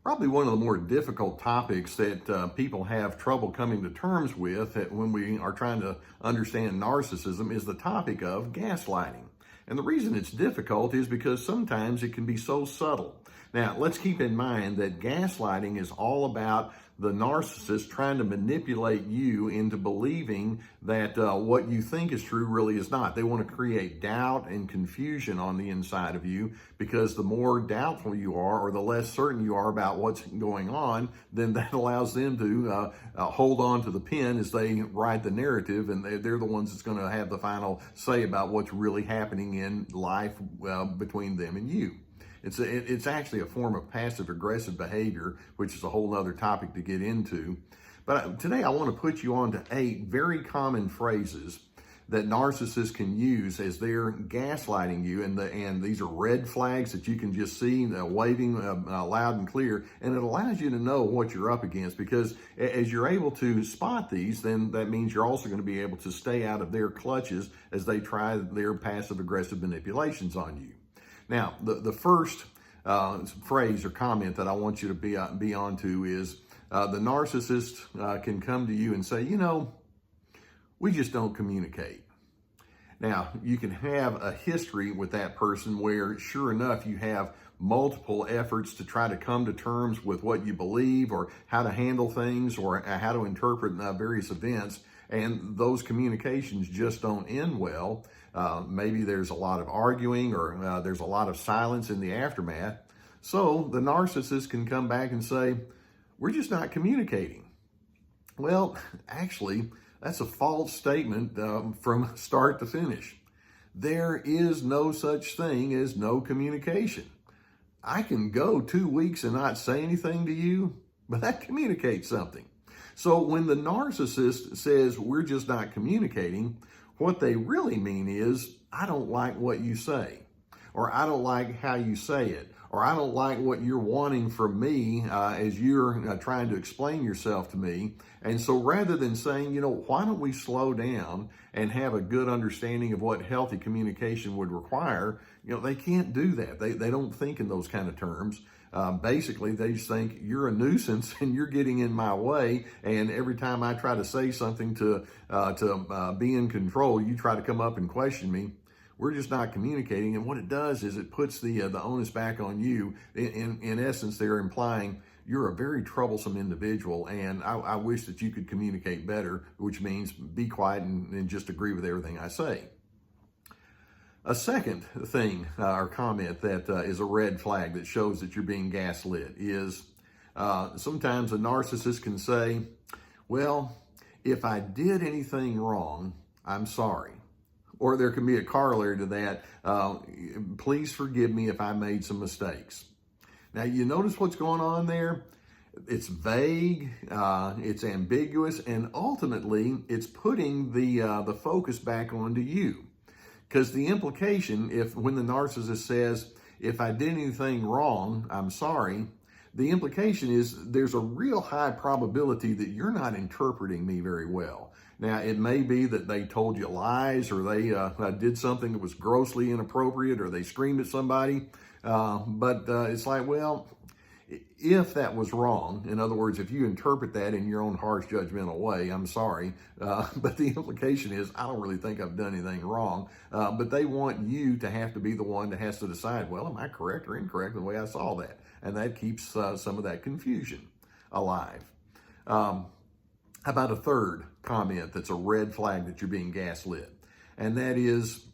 Probably one of the more difficult topics that people have trouble coming to terms with when we are trying to understand narcissism is the topic of gaslighting. And the reason it's difficult is because sometimes it can be so subtle. Now, let's keep in mind that gaslighting is all about the narcissist trying to manipulate you into believing that what you think is true really is not. They want to create doubt and confusion on the inside of you, because the more doubtful you are or the less certain you are about what's going on, then that allows them to hold on to the pen as they write the narrative, and they're the ones that's going to have the final say about what's really happening in life between them and you. It's actually a form of passive-aggressive behavior, which is a whole other topic to get into. But today I want to put you on to 8 very common phrases that narcissists can use as they're gaslighting you, and these are red flags that you can just see waving loud and clear, and it allows you to know what you're up against, because as you're able to spot these, then that means you're also going to be able to stay out of their clutches as they try their passive-aggressive manipulations on you. Now, the first phrase or comment that I want you to be on to is the narcissist can come to you and say, we just don't communicate. Now, you can have a history with that person where, sure enough, you have multiple efforts to try to come to terms with what you believe or how to handle things or how to interpret various events, and those communications just don't end well. Maybe there's a lot of arguing or there's a lot of silence in the aftermath. So the narcissist can come back and say, we're just not communicating. Well, actually, that's a false statement from start to finish. There is no such thing as no communication. I can go 2 weeks and not say anything to you, but that communicates something. So when the narcissist says we're just not communicating, what they really mean is, I don't like what you say, or I don't like how you say it, or I don't like what you're wanting from me as you're trying to explain yourself to me. And so rather than saying, why don't we slow down and have a good understanding of what healthy communication would require, they can't do that. They don't think in those kind of terms. Basically, they just think you're a nuisance and you're getting in my way. And every time I try to say something to be in control, you try to come up and question me. We're just not communicating. And what it does is it puts the onus back on you. In essence, they're implying you're a very troublesome individual, and I wish that you could communicate better, which means be quiet and just agree with everything I say. A second thing or comment that is a red flag that shows that you're being gaslit is sometimes a narcissist can say, well, if I did anything wrong, I'm sorry. Or there can be a corollary to that, please forgive me if I made some mistakes. Now, you notice what's going on there? It's vague, it's ambiguous, and ultimately it's putting the focus back onto you. Because the implication, when the narcissist says, if I did anything wrong, I'm sorry, the implication is there's a real high probability that you're not interpreting me very well. Now, it may be that they told you lies, or they did something that was grossly inappropriate, or they screamed at somebody. But it's like, well, if that was wrong, in other words, if you interpret that in your own harsh, judgmental way, I'm sorry. But the implication is, I don't really think I've done anything wrong. But they want you to have to be the one that has to decide, well, am I correct or incorrect in the way I saw that? And that keeps some of that confusion alive. How about a third comment that's a red flag that you're being gaslit? And that is,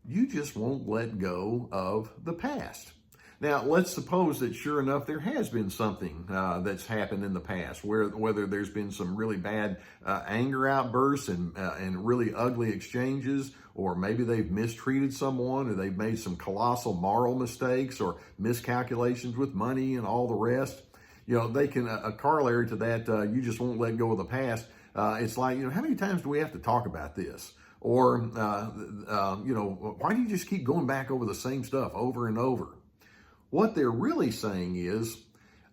you just won't let go of the past. Now, let's suppose that sure enough, there has been something that's happened in the past, whether there's been some really bad anger outbursts and really ugly exchanges, or maybe they've mistreated someone, or they've made some colossal moral mistakes or miscalculations with money and all the rest. They can, a corollary to that, you just won't let go of the past. It's like, how many times do we have to talk about this? Or, why do you just keep going back over the same stuff over and over? What they're really saying is,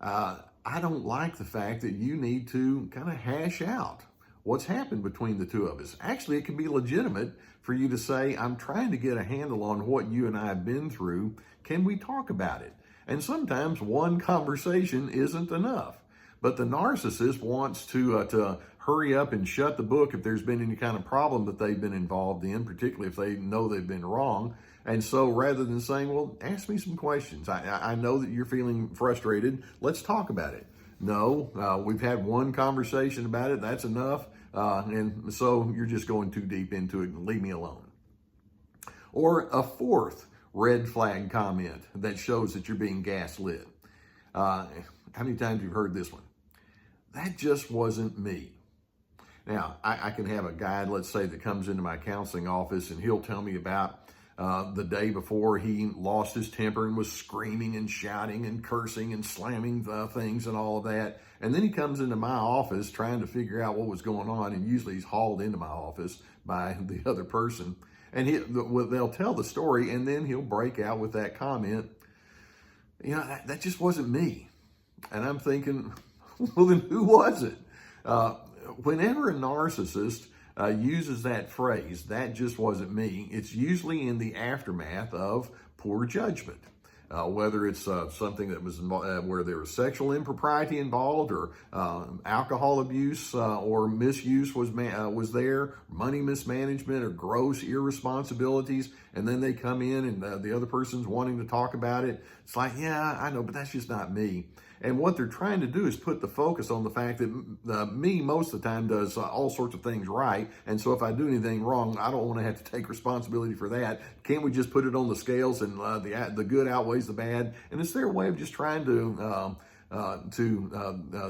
I don't like the fact that you need to kind of hash out what's happened between the two of us. Actually, it can be legitimate for you to say, I'm trying to get a handle on what you and I have been through. Can we talk about it? And sometimes one conversation isn't enough. But the narcissist wants to hurry up and shut the book if there's been any kind of problem that they've been involved in, particularly if they know they've been wrong. And so rather than saying, well, ask me some questions. I know that you're feeling frustrated. Let's talk about it. No, we've had one conversation about it. That's enough. And so you're just going too deep into it. Leave me alone. Or a fourth red flag comment that shows that you're being gaslit. How many times have you heard this one? That just wasn't me. Now, I can have a guy, let's say, that comes into my counseling office and he'll tell me about the day before he lost his temper and was screaming and shouting and cursing and slamming things and all of that. And then he comes into my office trying to figure out what was going on. And usually he's hauled into my office by the other person. And they'll tell the story and then he'll break out with that comment, that just wasn't me. And I'm thinking, well, then who was it? Whenever a narcissist uses that phrase, that just wasn't me, it's usually in the aftermath of poor judgment. Whether it's something that was where there was sexual impropriety involved, or alcohol abuse or misuse was there, money mismanagement, or gross irresponsibilities, and then they come in and the other person's wanting to talk about it. It's like, yeah, I know, but that's just not me. And what they're trying to do is put the focus on the fact that me most of the time does all sorts of things right. And so if I do anything wrong, I don't want to have to take responsibility for that. Can't we just put it on the scales and the good outweighs the bad? And it's their way of just trying to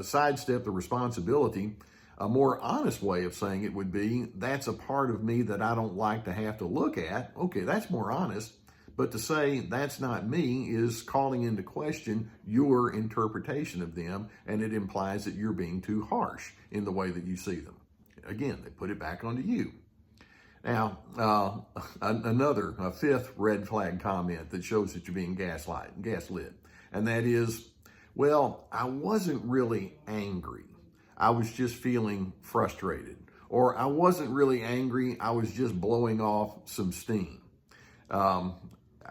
sidestep the responsibility. A more honest way of saying it would be, that's a part of me that I don't like to have to look at. Okay, that's more honest. But to say that's not me is calling into question your interpretation of them, and it implies that you're being too harsh in the way that you see them. Again, they put it back onto you. Now, a fifth red flag comment that shows that you're being gaslit, and that is, well, I wasn't really angry. I was just feeling frustrated. Or I wasn't really angry. I was just blowing off some steam.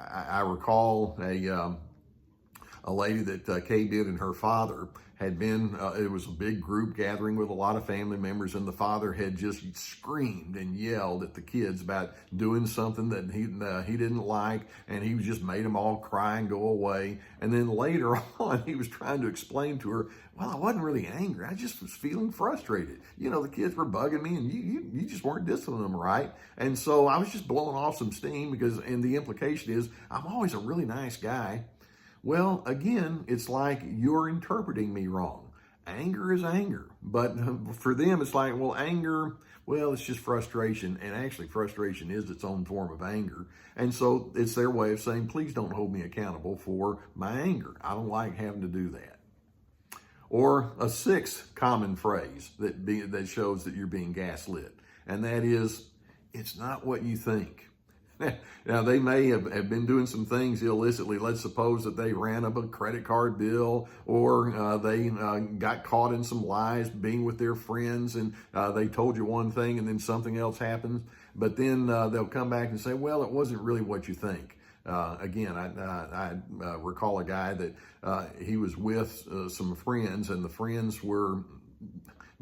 I recall a lady that Kay did, and her father had been, it was a big group gathering with a lot of family members, and the father had just screamed and yelled at the kids about doing something that he didn't like, and he just made them all cry and go away. And then later on, he was trying to explain to her, well, I wasn't really angry. I just was feeling frustrated. The kids were bugging me, and you just weren't disciplining them right. And so I was just blowing off some steam and the implication is I'm always a really nice guy. Well, again, it's like you're interpreting me wrong. Anger is anger. But for them, it's like, well, anger, well, it's just frustration. And actually, frustration is its own form of anger. And so it's their way of saying, please don't hold me accountable for my anger. I don't like having to do that. Or a sixth common phrase that shows that you're being gaslit. And that is, it's not what you think. Now, they may have been doing some things illicitly. Let's suppose that they ran up a credit card bill, or they got caught in some lies being with their friends, and they told you one thing and then something else happens. But then they'll come back and say, well, it wasn't really what you think. Again, I recall a guy that he was with some friends, and the friends were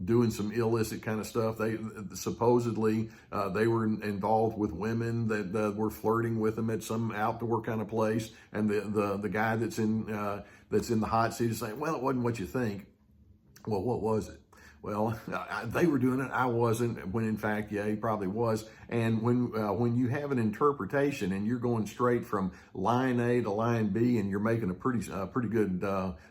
doing some illicit kind of stuff. They supposedly they were involved with women that were flirting with them at some outdoor kind of place, and the guy that's in the hot seat is saying, well, it wasn't what you think. Well, what was it? Well, they were doing it. I wasn't, when in fact, yeah, he probably was. And when you have an interpretation and you're going straight from line A to line B, and you're making a pretty good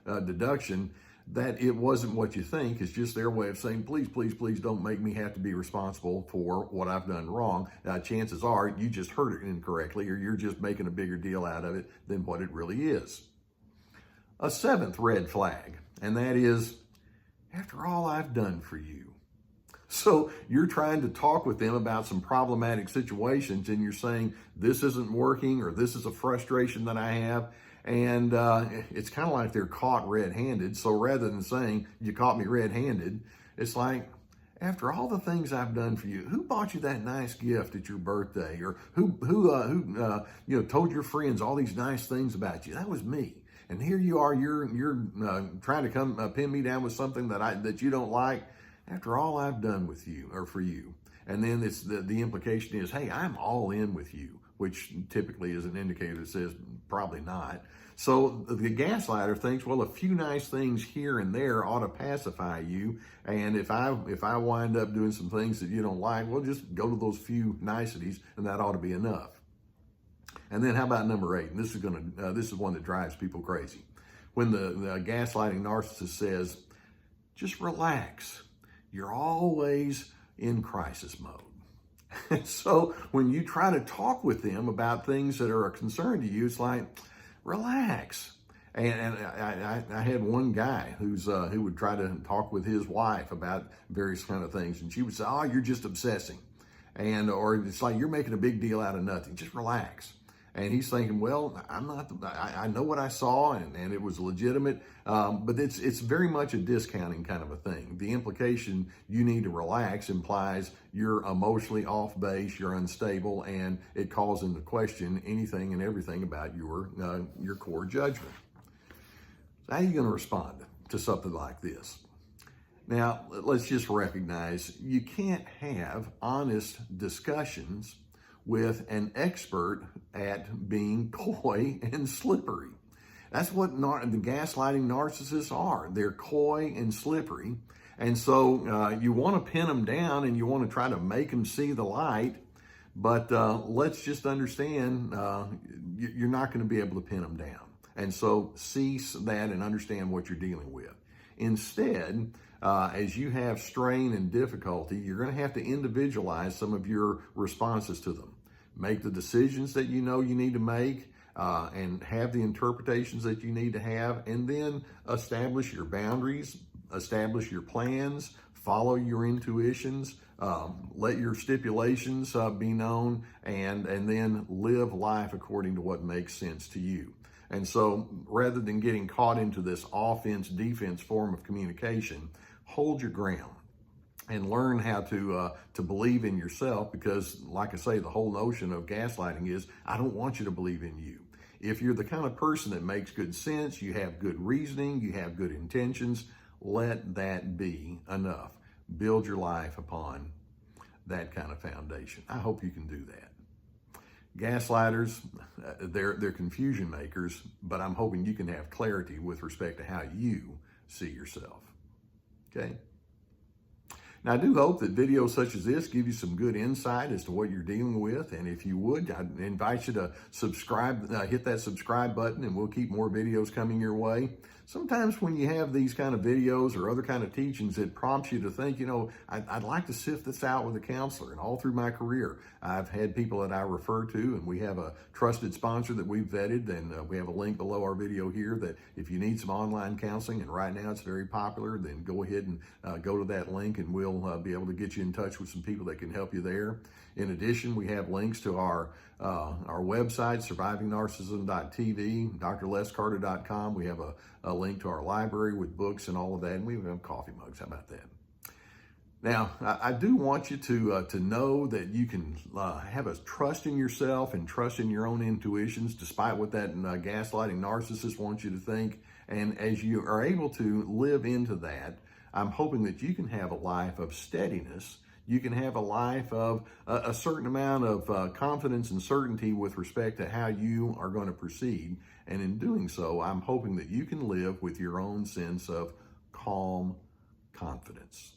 deduction that it wasn't what you think, is just their way of saying, please, please, please don't make me have to be responsible for what I've done wrong. Chances are you just heard it incorrectly, or you're just making a bigger deal out of it than what it really is. A seventh red flag, and that is, after all I've done for you. So you're trying to talk with them about some problematic situations, and you're saying, this isn't working, or this is a frustration that I have. And it's kind of like they're caught red-handed. So rather than saying, you caught me red-handed, it's like, after all the things I've done for you, who bought you that nice gift at your birthday? Or who told your friends all these nice things about you? That was me. And here you are, you're trying to come pin me down with something that you don't like after all I've done with you or for you. And then it's the implication is, hey, I'm all in with you, which typically is an indicator that says probably not. So the gaslighter thinks, well, a few nice things here and there ought to pacify you. And if I wind up doing some things that you don't like, well, just go to those few niceties and that ought to be enough. And then how about number 8? And this is one that drives people crazy. When the gaslighting narcissist says, just relax. You're always in crisis mode. So when you try to talk with them about things that are a concern to you, it's like, relax. And I had one guy who would try to talk with his wife about various kind of things, and she would say, "Oh, you're just obsessing," or it's like you're making a big deal out of nothing. Just relax. And he's thinking, well, I'm not. I know what I saw, and it was legitimate. But it's very much a discounting kind of a thing. The implication you need to relax implies you're emotionally off base, you're unstable, and it calls into question anything and everything about your core judgment. So how are you going to respond to something like this? Now, let's just recognize you can't have honest discussions with an expert at being coy and slippery. That's what the gaslighting narcissists are. They're coy and slippery. And so you want to pin them down and you want to try to make them see the light. But let's just understand you're not going to be able to pin them down. And so cease that and understand what you're dealing with. Instead, as you have strain and difficulty, you're going to have to individualize some of your responses to them. Make the decisions that you know you need to make, and have the interpretations that you need to have, and then establish your boundaries, establish your plans, follow your intuitions, let your stipulations be known, and then live life according to what makes sense to you. And so rather than getting caught into this offense-defense form of communication, hold your ground and learn how to believe in yourself, because, like I say, the whole notion of gaslighting is, I don't want you to believe in you. If you're the kind of person that makes good sense, you have good reasoning, you have good intentions, let that be enough. Build your life upon that kind of foundation. I hope you can do that. Gaslighters, they're confusion makers, but I'm hoping you can have clarity with respect to how you see yourself. Okay? Now, I do hope that videos such as this give you some good insight as to what you're dealing with. And if you would, I'd invite you to subscribe, hit that subscribe button, and we'll keep more videos coming your way. Sometimes when you have these kind of videos or other kind of teachings, it prompts you to think, I'd like to sift this out with a counselor. And all through my career, I've had people that I refer to, and we have a trusted sponsor that we've vetted, and we have a link below our video here that if you need some online counseling, and right now it's very popular, then go ahead and go to that link, and we'll be able to get you in touch with some people that can help you there. In addition, we have links to our website, survivingnarcissism.tv, drlescarter.com. We have a link to our library with books and all of that, and we have coffee mugs. How about that? Now, I do want you to know that you can have a trust in yourself and trust in your own intuitions, despite what that gaslighting narcissist wants you to think. And as you are able to live into that, I'm hoping that you can have a life of steadiness. You can have a life of a certain amount of confidence and certainty with respect to how you are going to proceed. And in doing so, I'm hoping that you can live with your own sense of calm confidence.